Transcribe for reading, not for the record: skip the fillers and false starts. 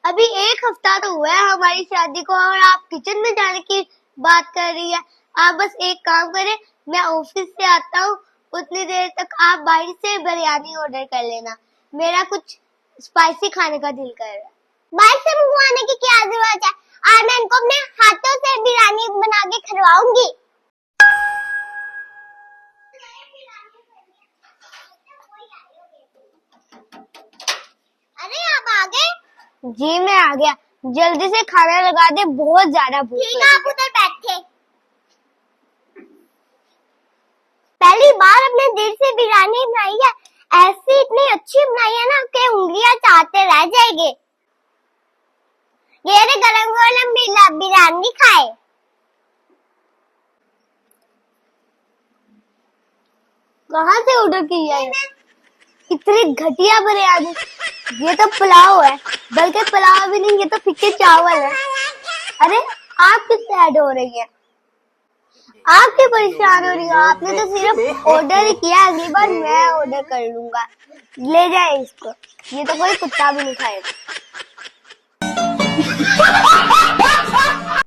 अभी एक हफ्ता तो हुआ है हमारी शादी को और आप किचन में जाने की बात कर रही है। आप बस एक काम करें, मैं ऑफिस से आता हूँ, उतनी देर तक आप बाहर से बिरयानी ऑर्डर कर लेना। मेरा कुछ स्पाइसी खाने का दिल कर रहा है। बाहर से मंगवाने की क्या जरूरत है? आज मैं इनको अपने हाथों से बिरयानी बना के खिलवाऊंगी। अरे आप आ गए? जी मैं आ गया। जल्दी से खाना लगा दे, बहुत ज्यादा भूख लगी। ठीक है, आप उधर बैठे। पहली बार अपने दिल से बिरयानी बनाई है, ऐसी इतनी अच्छी बनाई है ना कि उंगलियां चाटते रह जाएंगे। ये रे गरम गरम बिरयानी खाए। कहाँ से ऑर्डर किया है? इतनी घटिया बिरयानी। ये तो पुलाव है, बल्कि पुलाव भी नहीं, ये तो फिक्के चावल है। अरे आप किससे ऐड हो रही है? आप क्यों परेशान हो रही हो? आपने तो सिर्फ ऑर्डर ही किया, अगली बार मैं ऑर्डर कर लूंगा। ले जाए इसको, ये तो कोई कुत्ता भी नहीं खाएगा।